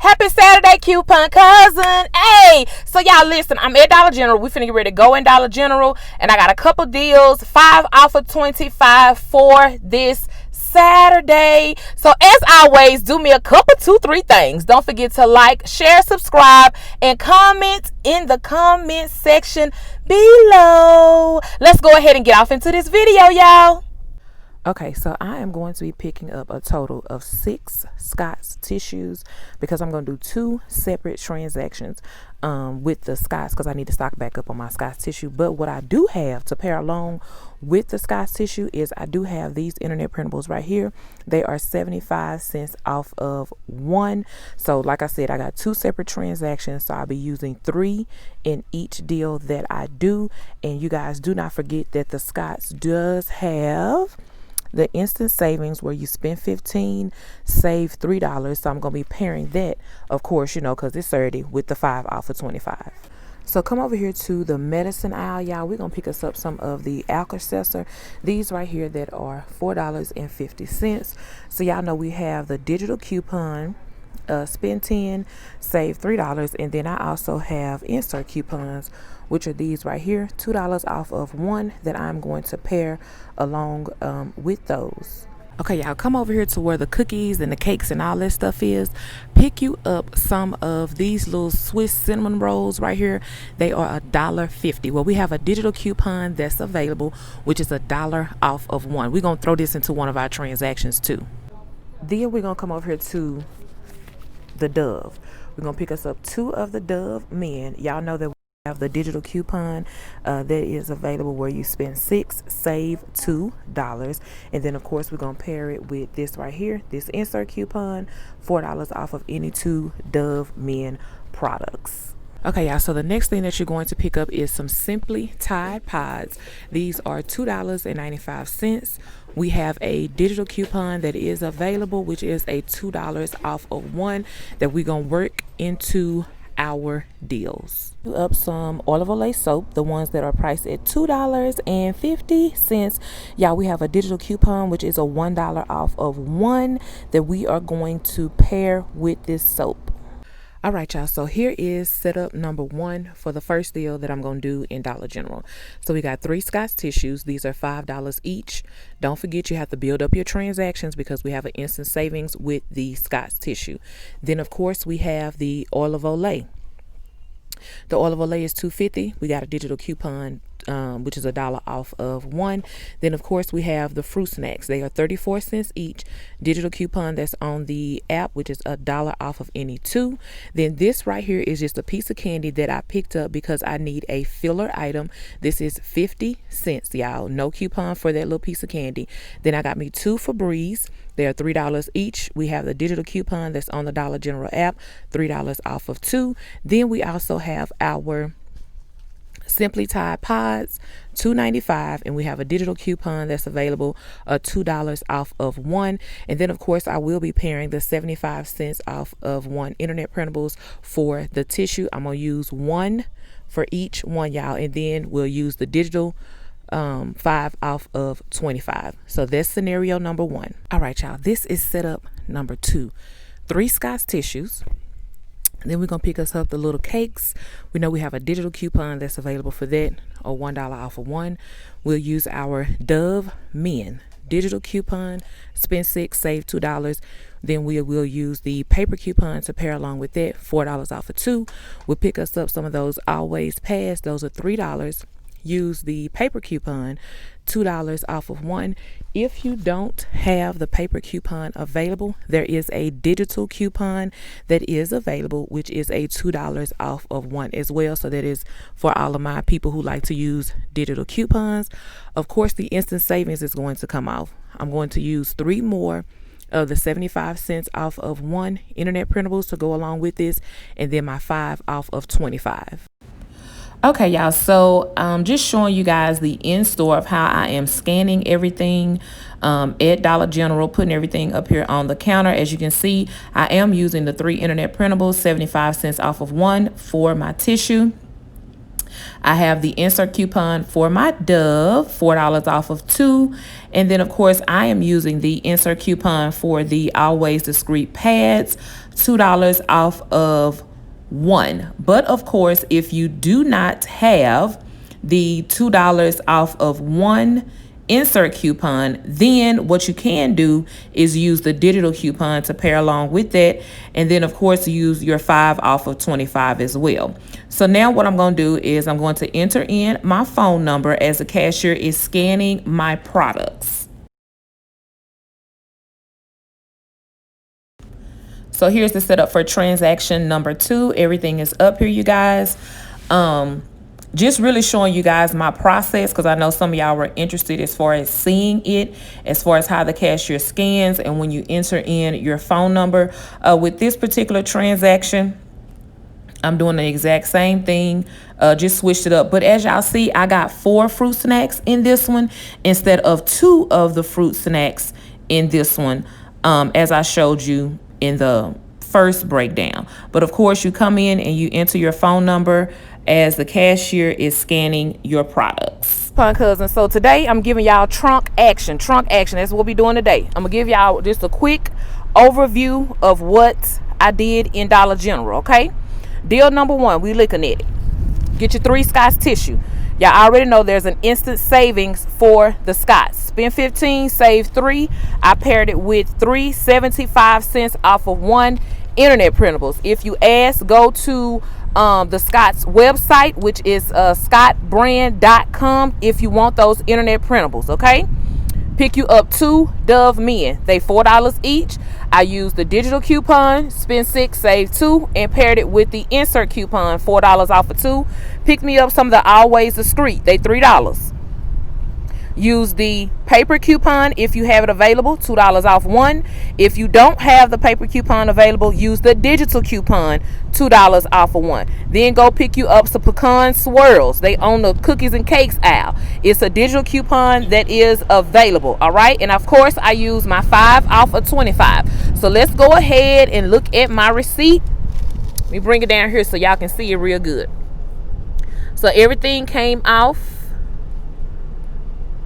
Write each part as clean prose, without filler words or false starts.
Happy Saturday, coupon cousin. Hey, so y'all listen, I'm at Dollar General. We finna get ready to go in Dollar General, and I got a couple deals, 5 off of 25 for this Saturday. So as always, do me a couple 2-3 things. Don't forget to like, share, subscribe, and comment in the comment section below. Let's go ahead and get off into this video, y'all. Okay, so I am going to be picking up a total of 6 Scott's tissues because I'm going to do 2 separate transactions with the Scott's because I need to stock back up on my Scott's tissue. But what I do have to pair along with the Scott's tissue is I do have these internet printables right here. They are 75 cents off of 1. So like I said, I got 2 separate transactions. So I'll be using 3 in each deal that I do. And you guys do not forget that the Scott's does have the instant savings where you spend $15, save $3. So I'm going to be pairing that, of course, you know, because it's 30 with the 5 off of 25. So come over here to the medicine aisle, y'all. We're going to pick us up some of the Alka-Seltzer. These right here that are $4.50. So y'all know we have the digital coupon, spend 10, save $3. And then I also have insert coupons, which are these right here, $2 off of 1 that I'm going to pair along with those. Okay, y'all, come over here to where the cookies and the cakes and all that stuff is. Pick you up some of these little Swiss cinnamon rolls right here. They are $1.50. Well, we have a digital coupon that's available, which is $1 off of 1. We're going to throw this into one of our transactions too. Then we're going to come over here to the Dove. We're going to pick us up 2 of the Dove men. Y'all know that have the digital coupon that is available where you spend 6, save $2. And then of course we're going to pair it with this right here, this insert coupon, $4 off of any 2 Dove men products. Okay, y'all, so the next thing that you're going to pick up is some Simply Tide Pods. These are $2.95. We have a digital coupon that is available, which is a $2 off of 1 that we're going to work into our deals. Up some Olive Olay soap, the ones that are priced at $2.50. Y'all, we have a digital coupon which is a $1 off of 1 that we are going to pair with this soap. All right, y'all, so here is setup number 1 for the first deal that I'm going to do in Dollar General. So we got 3 Scott's tissues. These are $5 each. Don't forget you have to build up your transactions because we have an instant savings with the Scott's tissue. Then, of course, we have the Olive Olay. The Olive Olay is $2.50. We got a digital coupon, which is $1 off of 1. Then, of course, we have the fruit snacks. They are 34 cents each. Digital coupon that's on the app, which is $1 off of any 2. Then this right here is just a piece of candy that I picked up because I need a filler item. This is 50 cents, y'all. No coupon for that little piece of candy. Then I got me 2 Febreze. They're $3 each. We have the digital coupon that's on the Dollar General app, $3 off of 2. Then we also have our Simply Tide Pods, $2.95, and we have a digital coupon that's available, $2 off of 1. And then of course I will be pairing the 75 cents off of 1 internet printables for the tissue. I'm gonna use 1 for each one, y'all, and then we'll use the digital 5 off of 25. So that's scenario number 1. All right, y'all, this is setup number 2. 3 Scott's tissues. Then we're going to pick us up the little cakes. We know we have a digital coupon that's available for that, or $1 off of 1. We'll use our Dove Men digital coupon, spend 6, save $2. Then we will use the paper coupon to pair along with that, $4 off of 2. We'll pick us up some of those Always Pass. Those are $3. Use the paper coupon, $2 off of 1. If you don't have the paper coupon available, there is a digital coupon that is available, which is a $2 off of 1 as well. So that is for all of my people who like to use digital coupons. Of course, the instant savings is going to come off. I'm going to use 3 more of the 75 cents off of 1 internet printables to go along with this, and then my 5 off of 25. Okay, y'all, so just showing you guys the in-store of how I am scanning everything at Dollar General, putting everything up here on the counter. As you can see, I am using the 3 internet printables, 75 cents off of 1 for my tissue. I have the insert coupon for my Dove, $4 off of 2. And then, of course, I am using the insert coupon for the Always Discreet pads, $2 off of 1. But, of course, if you do not have the $2 off of 1 insert coupon, then what you can do is use the digital coupon to pair along with that, and then of course use your 5 off of 25 as well. So now what I'm going to do is I'm going to enter in my phone number as the cashier is scanning my products. So here's the setup for transaction number 2. Everything is up here, you guys. Just really showing you guys my process, because I know some of y'all were interested as far as seeing it, as far as how the cashier scans and when you enter in your phone number. With this particular transaction, I'm doing the exact same thing, just switched it up. But as y'all see, I got 4 fruit snacks in this one instead of 2 of the fruit snacks in this one, as I showed you in the first breakdown. But of course, you come in and you enter your phone number as the cashier is scanning your products. Pun cousin. So today I'm giving y'all trunk action. That's what we'll be doing today. I'm gonna give y'all just a quick overview of what I did in Dollar General. Okay, deal number 1, we looking at it. Get your 3 Scott's tissue. Y'all already know there's an instant savings for the Scott's. Spend 15, save 3. I paired it with 3 75 cents off of 1 internet printables. If you ask, go to the Scott's website, which is scottbrand.com, if you want those internet printables. Okay, pick you up 2 Dove Men. They $4 each. I used the digital coupon, spend 6, save 2, and paired it with the insert coupon, $4 off of 2. Pick me up some of the Always Discreet. They $3. Use the paper coupon if you have it available, $2 off 1. If you don't have the paper coupon available, use the digital coupon, $2 off of 1. Then go pick you up some pecan swirls. They own the cookies and cakes aisle. It's a digital coupon that is available. All right. And of course, I use my 5 off of 25. So let's go ahead and look at my receipt. Let me bring it down here so y'all can see it real good. So everything came off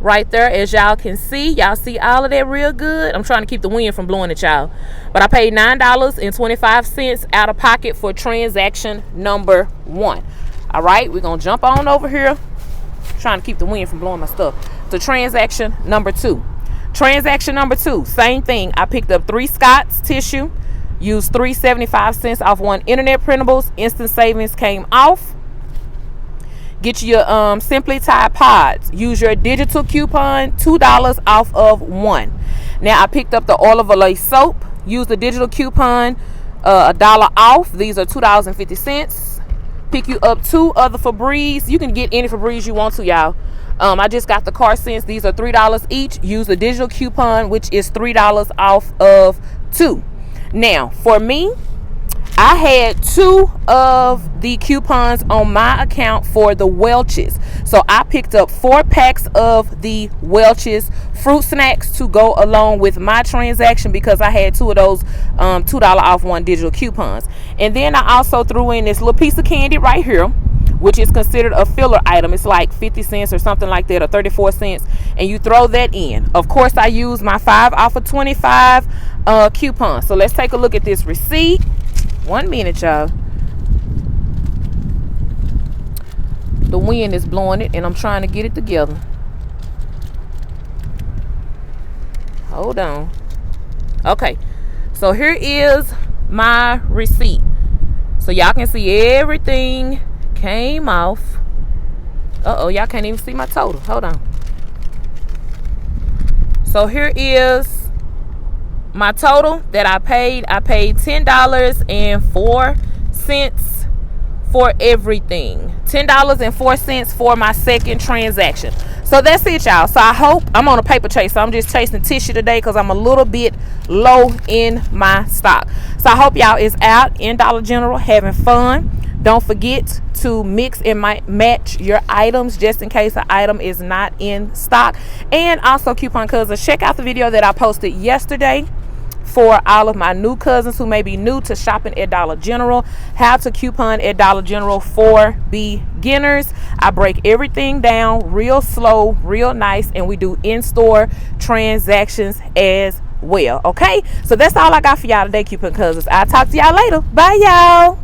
right there, as y'all can see. Y'all see all of that real good. I'm trying to keep the wind from blowing at y'all. But I paid $9.25 out of pocket for transaction number 1. All right, we're gonna jump on over here, trying to keep the wind from blowing my stuff, to transaction number 2. Transaction number 2, same thing. I picked up 3 Scott's tissue, used 3 75 off 1 internet printables. Instant savings came off. Get your Simply Tide pods. Use your digital coupon, $2 off of 1. Now I picked up the Olive Olay soap. Use the digital coupon, $1 off. These are $2.50. Pick you up 2 other Febreze. You can get any Febreze you want to, y'all. I just got the car scents. These are $3 each. Use the digital coupon, which is $3 off of 2. Now for me, I had 2 of the coupons on my account for the Welch's. So I picked up 4 packs of the Welch's fruit snacks to go along with my transaction, because I had 2 of those $2 off 1 digital coupons. And then I also threw in this little piece of candy right here, which is considered a filler item. It's like 50 cents or something like that, or 34 cents. And you throw that in. Of course, I used my 5 off of 25 coupon. So let's take a look at this receipt. 1 minute, y'all. The wind is blowing it and I'm trying to get it together. Hold on. Okay, so here is my receipt, so y'all can see everything came off. Y'all can't even see my total. Hold on. So here is my total that I paid. I paid $10.04 for everything. $10.04 for my second transaction. So that's it, y'all. So I hope, I'm on a paper chase, so I'm just chasing tissue today because I'm a little bit low in my stock. So I hope y'all is out in Dollar General having fun. Don't forget to mix and match your items just in case an item is not in stock. And also, coupon cousins, check out the video that I posted yesterday for all of my new cousins who may be new to shopping at Dollar General. How to coupon at Dollar General for beginners. I break everything down real slow, real nice, and we do in-store transactions as well. Okay, so that's all I got for y'all today, coupon cousins. I'll talk to y'all later. Bye, y'all.